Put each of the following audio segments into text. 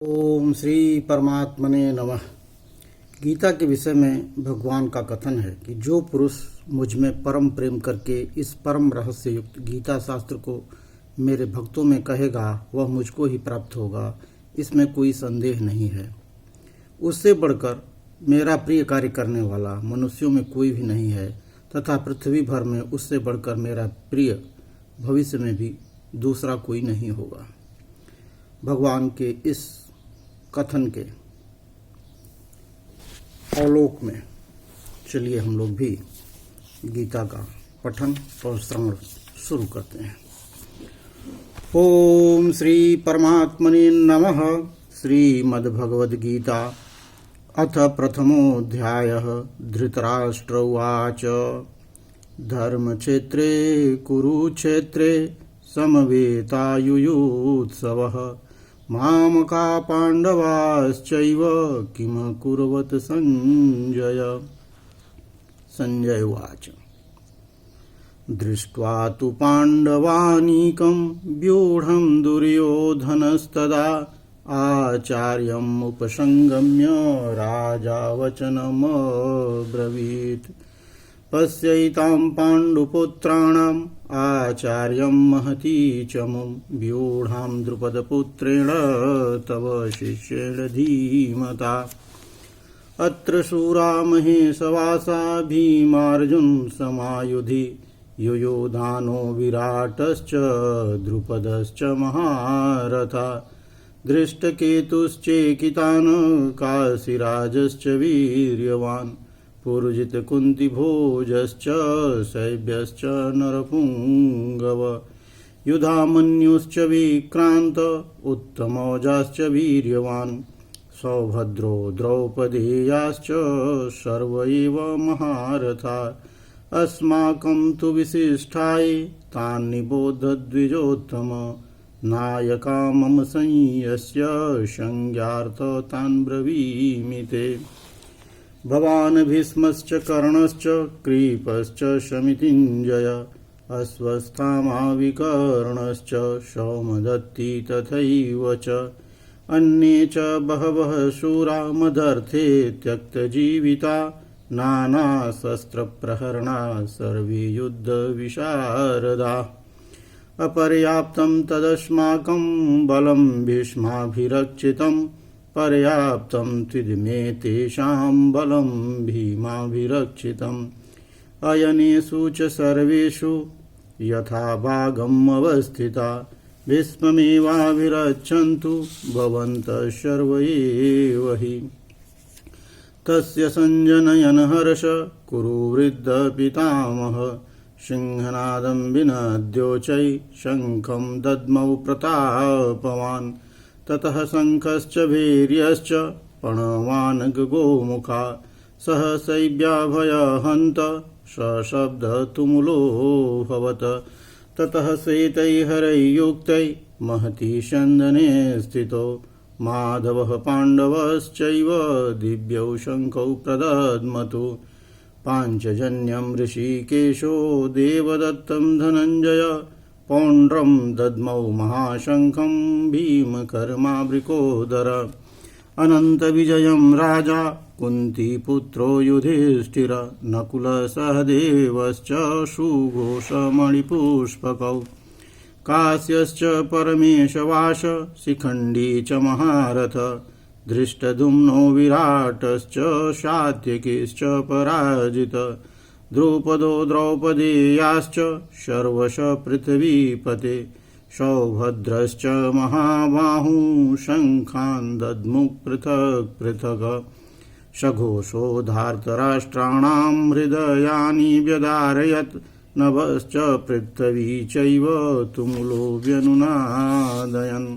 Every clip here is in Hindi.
ओम श्री परमात्मने नमः। गीता के विषय में भगवान का कथन है कि जो पुरुष मुझ में परम प्रेम करके इस परम रहस्य युक्त गीता शास्त्र को मेरे भक्तों में कहेगा वह मुझको ही प्राप्त होगा, इसमें कोई संदेह नहीं है। उससे बढ़कर मेरा प्रिय कार्य करने वाला मनुष्यों में कोई भी नहीं है तथा पृथ्वी भर में उससे बढ़कर मेरा प्रिय भविष्य में भी दूसरा कोई नहीं होगा। भगवान के इस कथन के अवलोक में चलिए हम लोग भी गीता का पठन और श्रवण शुरू करते हैं। ओम श्री परमात्मने नमः। श्रीमद्भगवद्गीता अथ प्रथमोऽध्यायः। धृतराष्ट्र उवाच धर्मक्षेत्रे कुरुक्षेत्रे समवेतायुयुत्सवः मामका पाण्डवाश्चैव किम कुर्वत संजय। संजय उवाच दृष्ट्वा तु पाण्डवानीकं व्यूढं दुर्योधनस्तदा आचार्यम् उपसंगम्य राजा वचनमब्रवीत् पश्यैतां पाण्डुपुत्राणाम् आचार्यं महती चमुं व्यूढां द्रुपदपुत्रेण तव शिष्येण धीमता। अत्र शूरा महेशवासा भीमार्जुन समायुधि युयुधानो विराटश्च द्रुपदश्च महारथा दृष्टकेतुश्चेकितान् काशीराजश्च वीर्यवान् पुरुजित कुन्तिभोजश्च शैब्यश्च नरपुङ्गव युधामन्युश्च विक्रान्त उत्तमौजाश्च वीर्यवान् सौभद्रो द्रौपदेयाश्च सर्व एव महारथा अस्माकं तु विशिष्टाये तान् निबोध द्विजोत्तम नायका मम संयस्य संज्ञार्थ तान् ब्रवीमि ते। भवान् भीष्मश्च कर्णश्च कृपश्च शमितिञ्जय अश्वत्थामाविकर्णश्च सौमदत्ति तथैव च अन्ये च बहवः शूरा मदर्थे त्यक्तजीविता नानाशस्त्रप्रहरणा सर्वे युद्धविशारदा अपर्याप्तं तदस्माकं बलं भीष्माभिरक्षितम् पर्याप्तं त्विदमे तेषां बलं भीमाभिरक्षितम् अयनेषु च सर्वेषु यथा भागम् अवस्थिता भीष्ममेवाभिरक्षन्तु भवन्तः सर्व एव हि। तस्य सञ्जनयन् हर्ष कुरु वृद्धपितामह सिंहनादं विनद्योचै शङ्खं दद्मौ प्रतापवान् ततः शङ्खश्च भैर्यश्च प्रणवान् गोमुखा सहसैव्याभयहन्त सशब्दतुमुलोऽभवत् ततः श्वेतैर्हरैर्युक्तै महती स्यन्दने स्थितो माधवः पाण्डवश्चैव दिव्यौ शङ्खौ प्रदद्मतु पाञ्चजन्यं ऋषिकेशो देवदत्तं धनञ्जय पौण्ड्रं दद्मौ महाशङ्खं भीमकर्मावृकोदर अनन्तविजयं राजा कुन्तीपुत्रो युधिष्ठिर नकुलसहदेवश्च सुघोषमणिपुष्पकौ काश्यश्च परमेशवास शिखण्डी च महारथ धृष्टद्युम्नो विराटश्च सात्यकिश्च पराजित द्रुपदो द्रौपदेयाश्च सर्वश पृथ्वीपते सौभद्रश्च महाबाहू शङ्खान् दद्मुः पृथक् पृथक् सघोषो धार्तराष्ट्राणां हृदयानि व्यधारयत् नभश्च पृथ्वी चैव तुमुलो व्यनुनादयन्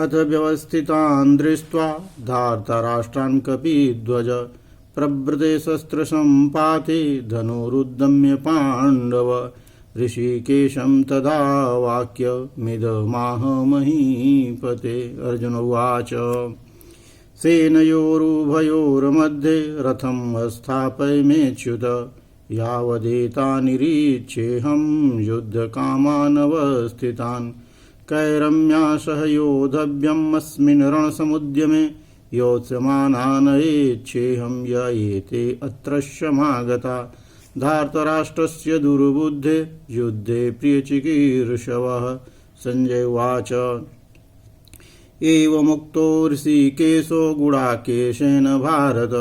अथ व्यवस्थितान् दृष्ट्वा धार्तराष्ट्रान् कपिध्वज प्रवृते शस्त्रसम्पाते धनुरुद्यम्य पाण्डव ऋषिकेशं तदा वाक्यमिदमाह महीपते। अर्जुन उवाच सेनयोरुभयोर्मध्ये रथं स्थापयमेच्युत यावदेतान् निरीक्षेऽहं युद्धकामानवस्थितान् कैरम्या सह योधव्यम् अस्मिन् रणसमुद्यमे योत्स्यमानानयेच्छेऽहं य एते अत्र समागता धार्तराष्ट्रस्य दुर्बुद्धे युद्धे प्रियचिकीर्षवः। संजय उवाच एवमुक्तो ऋषिकेशो गुडाकेशेन भारत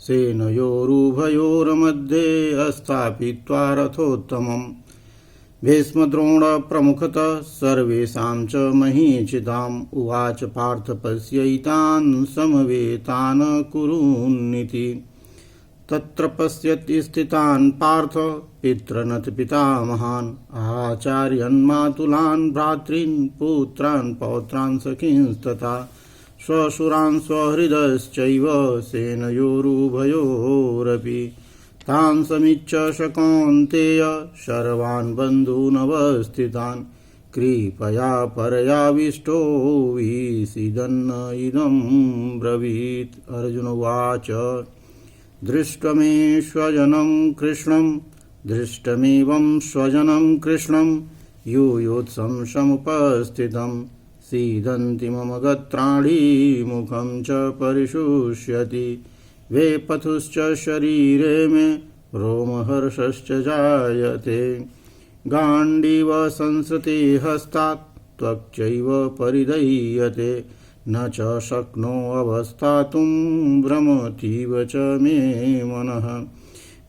सेनयोरुभयोर्मध्ये स्थापित्वा रथोत्तमम् भीष्मद्रोणप्रमुखतः सर्वेषां च महीचिताम् उवाच पार्थ पश्यैतान् समवेतान् कुरून्निति तत्र पश्यत् स्थितान् पार्थ पितृनथ पितामहान् आचार्यान् मातुलान् भ्रातॄन् पुत्रान् पौत्रान् सखींस्तथा श्वशुरान् स्वहृदश्चैव सेनयोरुभयोरपि तान् समीक्ष्य कौन्तेय सर्वान् बन्धूनवस्थितान् कृपया परयाविष्टो विसीदन् इदं ब्रवीत्। अर्जुन उवाच दृष्टमेवं स्वजनं कृष्णं यूयोत्सं समुपस्थितं सीदन्ति मम गत्राणि मुखं च परिशुष्यति वेपथुश्च शरीरे मे रोमहर्षश्च जायते गाण्डीव संसृते हस्तात् त्वक्चैव परिदह्यते न च शक्नो अवस्थातुं भ्रमतीव च मे मनः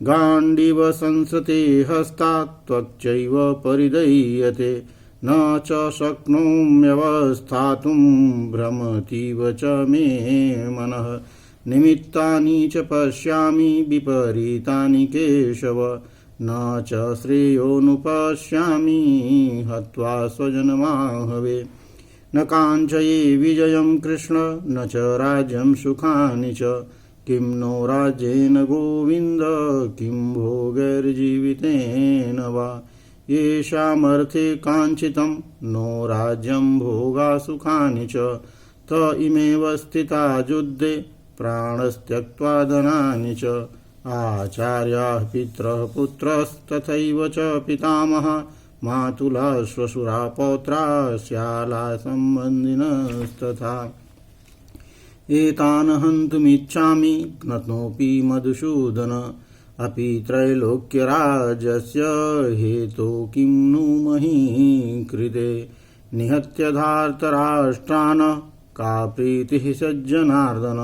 गाण्डीव संसृते हस्तात् त्वक्चैव परिदह्यते न च शक्नोम्यवस्थातुं भ्रमतीव च मे मनः निमित्तानि च पश्यामि विपरीतानि केशव न च श्रेयोनुपश्यामि हत्वा स्वजनमाहवे न काञ्चये विजयं कृष्ण न च राज्यं सुखानि च किं नो राज्येन गोविन्द किं भोगैर्जीवितेन वा येषामर्थे काञ्चितं नो राज्यं भोगा सुखानि च त इमेव स्थिता युद्धे प्राणस्त्यक्त्वा धनानि च आचार्याः पितरः पुत्रस्तथैव च पितामहः मातुलः श्वशुरा पौत्रा श्याला सम्बन्धिनस्तथा एतान् हन्तुमिच्छामि घ्नतोऽपि मधुसूदन अपि त्रैलोक्यराज्यस्य हेतो किं नु मही कृते निहत्य धार्तराष्ट्रान् का प्रीतिः सज्जनार्दन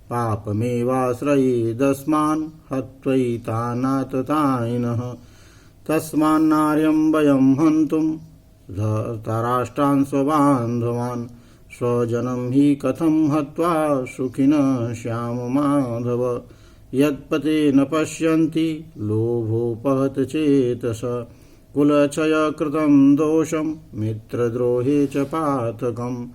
पापमेवाश्रयेदस्मान् हत्वैतानाततायिनः तस्मान्नार्यं वयं हन्तुं धर्तराष्ट्रान् स्वबान्धवान् स्वजनं हि कथं हत्वा सुखिनः श्याम माधव यत्पते न पश्यन्ति लोभोपहत चेतस कुलक्षयकृतं दोषं मित्रद्रोहे च पातकम्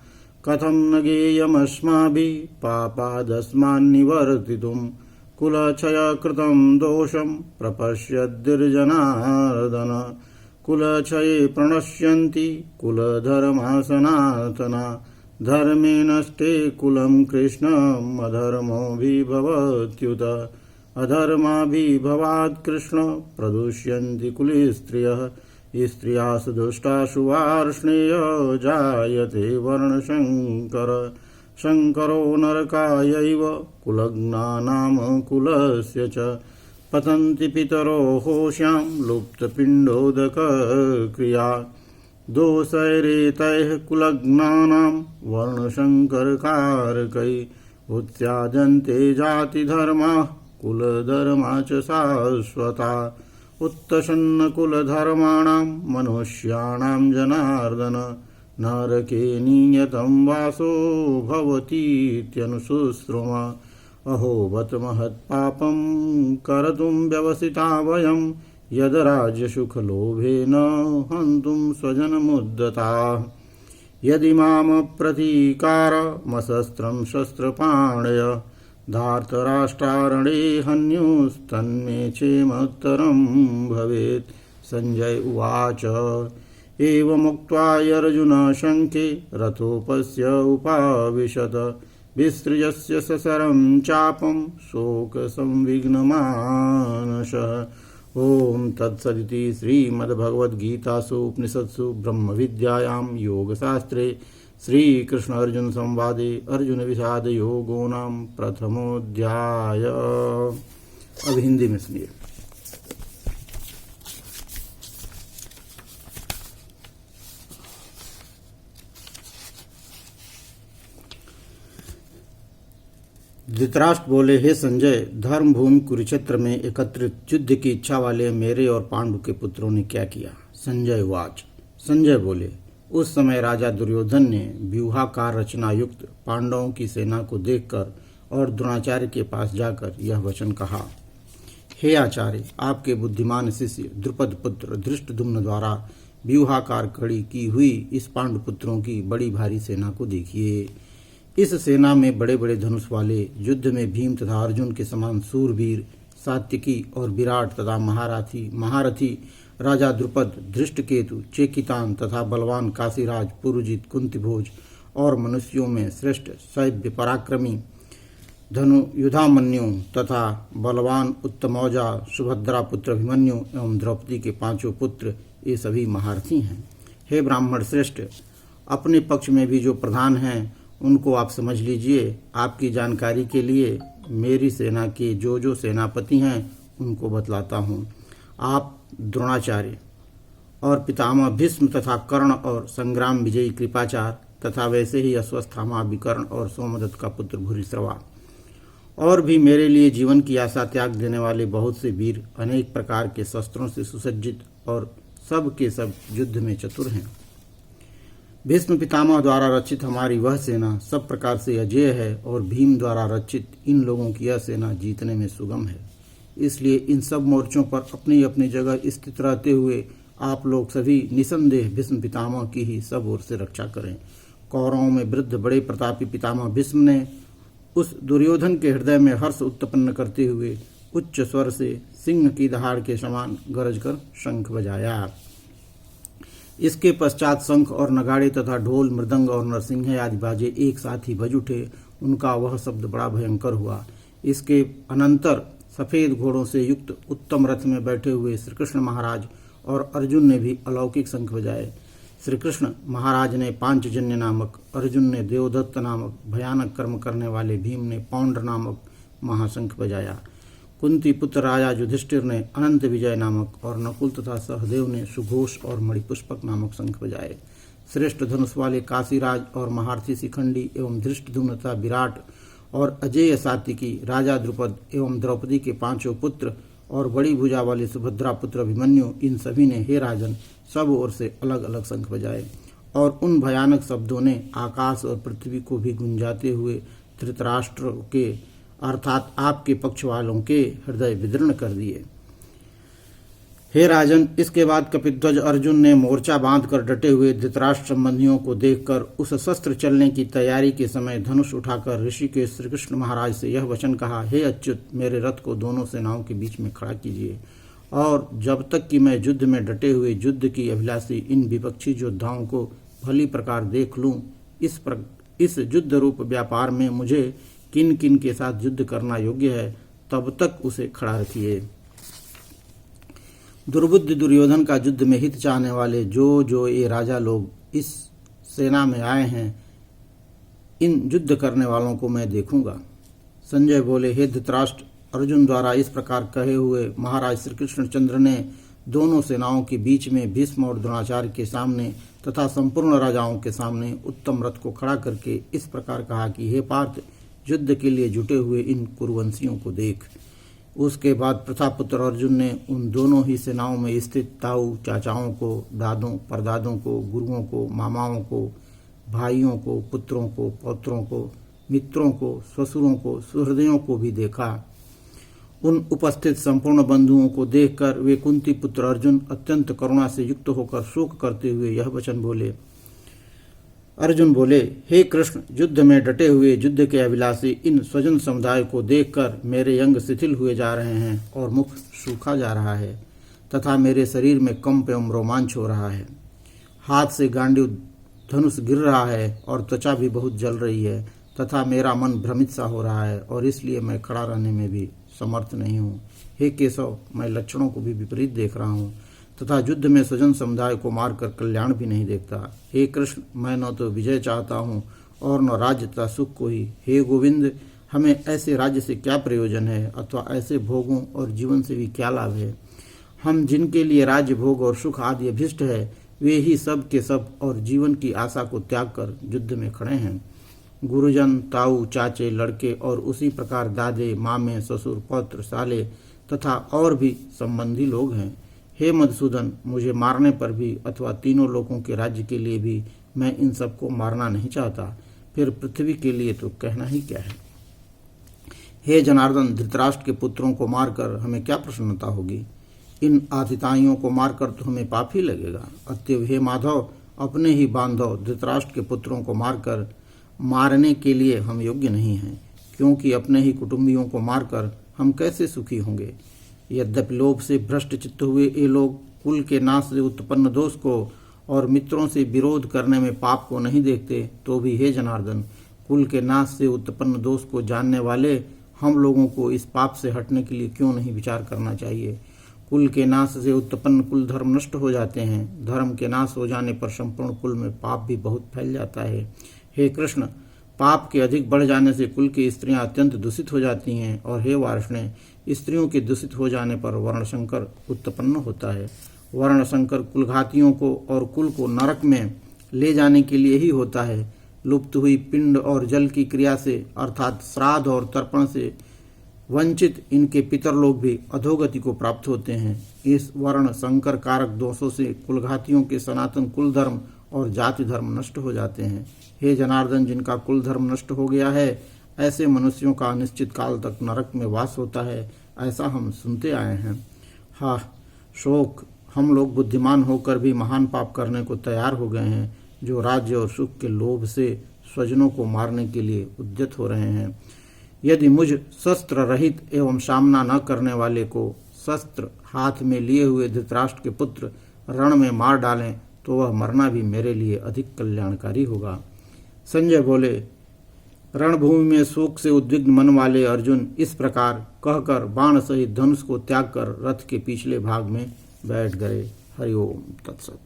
कथं न गेयमस्माभिः पापादस्मान्निवर्तितुं कुलक्षयकृतं दोषं प्रपश्यद्भिर्जनार्दन कुलक्षये प्रणश्यन्ति कुलधर्मा सनातना धर्मे नष्टे कुलं कृष्णम् अधर्मोऽभिभवत्युत अधर्माभिभवात् कृष्ण प्रदुष्यन्ति कुलस्त्रियः स्त्रियासु दुष्टासु वार्ष्णेय जायते वर्णशङ्कर शङ्करो नरकायैव कुलग्नानां कुलस्य च पतन्ति पितरो होश्यां लुप्तपिण्डोदकक्रिया दोषैरेतैः कुलग्नानां वर्णशङ्करकारकैः उत्स्याजन्ते जातिधर्माः कुलधर्मा च शाश्वता उत्तषन्नकुलधर्माणां मनुष्याणां जनार्दन नरके नियतं वासो भवतीत्यनुशुश्रुम अहो बत महत्पापं कर्तुं व्यवसिता वयं यद राज्यसुखलोभेन हन्तुं स्वजनमुद्यताः यदि मामप्रतीकारमशस्त्रं शस्त्रपाणय धार्तराष्ट्रारणे हन्युस्तन्मे चेमोत्तरं भवेत्। संजय उवाच एवमुक्त्वा अर्जुन शङ्के रथोपस्य उपाविशत विसृजस्य ससरं चापं शोकसंविघ्नमानसः ओम तत्सदिति श्रीमद्भगवद्गीतासु उपनिषत्सु ब्रह्मविद्यायां योगशास्त्रे श्रीकृष्ण अर्जुन संवादे अर्जुन विषाद योगो नाम प्रथमोऽध्याय। अब हिंदी में सुनिए। धृतराष्ट्र बोले, हे संजय, धर्म भूमि कुरुक्षेत्र में एकत्रित युद्ध की इच्छा वाले मेरे और पांडु के पुत्रों ने क्या किया? संजय वाच। संजय बोले, उस समय राजा दुर्योधन ने व्यूहाकार रचना युक्त पांडवों की सेना को देखकर और द्रोणाचार्य के पास जाकर यह वचन कहा, हे आचार्य, आपके बुद्धिमान शिष्य द्रुपद पुत्र धृष्टद्युम्न द्वारा व्यूहाकार खड़ी की हुई इस पांडुपुत्रों की बड़ी भारी सेना को देखिए। इस सेना में बड़े बड़े धनुष वाले, युद्ध में भीम तथा अर्जुन के समान सूरवीर, सात्विकी और विराट तथा महारथी राजा द्रुपद, धृष्टकेतु, चेकितान तथा बलवान काशीराज, पुरुजित, कुंतीभोज और मनुष्यों में श्रेष्ठ सभ्य पराक्रमी धनु युधामन्यु तथा बलवान उत्तमौजा सुभद्रा पुत्र अभिमन्यु एवं द्रौपदी के पांचों पुत्र, ये सभी महारथी हैं। हे ब्राह्मण श्रेष्ठ, अपने पक्ष में भी जो प्रधान हैं उनको आप समझ लीजिए। आपकी जानकारी के लिए मेरी सेना के जो सेनापति हैं उनको बतलाता हूँ। आप द्रोणाचार्य और पितामह भीष्म तथा कर्ण और संग्राम विजयी कृपाचार्य तथा वैसे ही अश्वत्थामा, विकर्ण और सोमदत्त का पुत्र भूरिश्रवा और भी मेरे लिए जीवन की आशा त्याग देने वाले बहुत से वीर अनेक प्रकार के शस्त्रों से सुसज्जित और सब के सब युद्ध में चतुर हैं। भीष्म पितामह द्वारा रचित हमारी वह सेना सब प्रकार से अजेय है और भीम द्वारा रचित इन लोगों की यह सेना जीतने में सुगम है। इसलिए इन सब मोर्चों पर अपनी अपनी जगह स्थित रहते हुए आप लोग सभी निसंदेह भीष्म पितामह की ही सब ओर से रक्षा करें। कौरवों में वृद्ध बड़े प्रतापी पितामह भीष्म ने उस दुर्योधन के हृदय में हर्ष उत्पन्न करते हुए उच्च स्वर से सिंह की दहाड़ के समान गरज कर शंख बजाया। इसके पश्चात शंख और नगाड़े तथा ढोल, मृदंग और नरसिंह आदि बाजे एक साथ ही बज उठे। उनका वह शब्द बड़ा भयंकर हुआ। इसके अनंतर सफेद घोड़ों से युक्त उत्तम रथ में बैठे हुए श्री कृष्ण महाराज और अर्जुन ने भी अलौकिक शंख बजाए। श्री कृष्ण महाराज ने पांचजन्य नामक, अर्जुन ने देवदत्त नामक भयानक कर्म करने वाले भीम ने पौंड्र नामक महाशंख बजाया। कुंती पुत्र राजा युधिष्ठिर ने अनंत विजय नामक और नकुल तथा सहदेव ने सुघोष और मणिपुष्पक नामक शंख बजाए। श्रेष्ठ धनुष वाले काशीराज और महारथी शिखंडी एवं धृष्टद्युम्न तथा विराट और अजेय सात्विकी राजा द्रुपद एवं द्रौपदी के पांचों पुत्र और बड़ी भुजा वाले सुभद्रा पुत्र अभिमन्यु, इन सभी ने हे राजन सब ओर से अलग अलग शंख बजाए और उन भयानक शब्दों ने आकाश और पृथ्वी को भी गुंजाते हुए धृतराष्ट्र के अर्थात आपके पक्ष वालों के हृदय विदीर्ण कर दिए। हे राजन, इसके बाद कपिध्वज अर्जुन ने मोर्चा बांधकर डटे हुए धृतराष्ट्र संबंधियों को देखकर उस शस्त्र चलने की तैयारी के समय धनुष उठाकर ऋषिकेश श्री कृष्ण महाराज से यह वचन कहा, हे अच्युत, मेरे रथ को दोनों सेनाओं के बीच में खड़ा कीजिए और जब तक कि मैं युद्ध में डटे हुए युद्ध की अभिलाषी इन विपक्षी योद्धाओं को भली प्रकार देख लूं, इस युद्ध रूप व्यापार में मुझे किन किन के साथ युद्ध करना योग्य है, तब तक उसे खड़ा रखिए। दुर्बुद्धि दुर्योधन का युद्ध में हित चाहने वाले जो ये राजा लोग इस सेना में आए हैं, इन युद्ध करने वालों को मैं देखूंगा। संजय बोले, हे धृतराष्ट्र, अर्जुन द्वारा इस प्रकार कहे हुए महाराज श्री कृष्णचंद्र ने दोनों सेनाओं के बीच में भीष्म और द्रोणाचार्य के सामने तथा संपूर्ण राजाओं के सामने उत्तम रथ को खड़ा करके इस प्रकार कहा कि हे पार्थ, युद्ध के लिए जुटे हुए इन कुरुवंशियों को देख। उसके बाद प्रतापुत्र अर्जुन ने उन दोनों ही सेनाओं में स्थित ताऊ, चाचाओं को, दादों, परदादों को, गुरुओं को, मामाओं को, भाइयों को, पुत्रों को, पौत्रों को, मित्रों को, ससुरों को, सुहृदयों को भी देखा। उन उपस्थित संपूर्ण बंधुओं को देखकर वे कुंती पुत्र अर्जुन अत्यंत करुणा से युक्त होकर शोक करते हुए यह वचन बोले। अर्जुन बोले, हे कृष्ण, युद्ध में डटे हुए युद्ध के अभिलाषी इन स्वजन समुदाय को देखकर मेरे अंग शिथिल हुए जा रहे हैं और मुख सूखा जा रहा है तथा मेरे शरीर में कंप एवं रोमांच हो रहा है। हाथ से गांडीव धनुष गिर रहा है और त्वचा भी बहुत जल रही है तथा मेरा मन भ्रमित सा हो रहा है और इसलिए मैं खड़ा रहने में भी समर्थ नहीं हूँ। हे केशव, मैं लक्षणों को भी विपरीत देख रहा हूँ तथा युद्ध में स्वजन समुदाय को मारकर कल्याण भी नहीं देखता। हे कृष्ण, मैं न तो विजय चाहता हूँ और न राज्य तथा सुख को ही। हे गोविंद, हमें ऐसे राज्य से क्या प्रयोजन है अथवा ऐसे भोगों और जीवन से भी क्या लाभ है। हम जिनके लिए राज्य भोग और सुख आदि अभिष्ट है वे ही सब के सब और जीवन की आशा को त्याग कर युद्ध में खड़े हैं। गुरुजन, ताऊ, चाचे, लड़के और उसी प्रकार दादे, मामे, ससुर, पौत्र, साले तथा और भी संबंधी लोग हैं। हे मधुसूदन, मुझे मारने पर भी अथवा तीनों लोगों के राज्य के लिए भी मैं इन सबको मारना नहीं चाहता, फिर पृथ्वी के लिए तो कहना ही क्या है। हे जनार्दन, धृतराष्ट्र के पुत्रों को मारकर हमें क्या प्रसन्नता होगी। इन आतिताइयों को मारकर तो हमें पाप ही लगेगा। अतएव हे माधव, अपने ही बांधव धृतराष्ट्र के पुत्रों को मारकर मारने के लिए हम योग्य नहीं हैं, क्योंकि अपने ही कुटुंबियों को मारकर हम कैसे सुखी होंगे। यद्यपि लोभ से भ्रष्ट चित्त हुए ये लोग कुल के नाश से उत्पन्न दोष को और मित्रों से विरोध करने में पाप को नहीं देखते, तो भी हे जनार्दन, कुल के नाश से उत्पन्न दोष को जानने वाले हम लोगों को इस पाप से हटने के लिए क्यों नहीं विचार करना चाहिए। कुल के नाश से उत्पन्न कुल धर्म नष्ट हो जाते हैं। धर्म के नाश हो जाने पर संपूर्ण कुल में पाप भी बहुत फैल जाता है। हे कृष्ण, पाप के अधिक बढ़ जाने से कुल की स्त्रियां अत्यंत दूषित हो जाती हैं और हे वार्ष्णे, स्त्रियों के दूषित हो जाने पर वर्णशंकर उत्पन्न होता है। वर्णशंकर कुलघातियों को और कुल को नरक में ले जाने के लिए ही होता है। लुप्त हुई पिंड और जल की क्रिया से अर्थात श्राद्ध और तर्पण से वंचित इनके पितर लोग भी अधोगति को प्राप्त होते हैं। इस वर्ण संकर कारक दोषों से कुलघातियों के सनातन कुल धर्म और जाति धर्म नष्ट हो जाते हैं। हे जनार्दन, जिनका कुल धर्म नष्ट हो गया है ऐसे मनुष्यों का अनिश्चित काल तक नरक में वास होता है, ऐसा हम सुनते आए हैं। हा शोक, हम लोग बुद्धिमान होकर भी महान पाप करने को तैयार हो गए हैं, जो राज्य और सुख के लोभ से स्वजनों को मारने के लिए उद्यत हो रहे हैं। यदि मुझ शस्त्र रहित एवं सामना न करने वाले को शस्त्र हाथ में लिए हुए धृतराष्ट्र के पुत्र रण में मार डालें तो वह मरना भी मेरे लिए अधिक कल्याणकारी होगा। संजय बोले, रणभूमि में शोक से उद्विग्न मन वाले अर्जुन इस प्रकार कहकर बाण सहित धनुष को त्याग कर रथ के पिछले भाग में बैठ गए। हरि ओम तत्सत।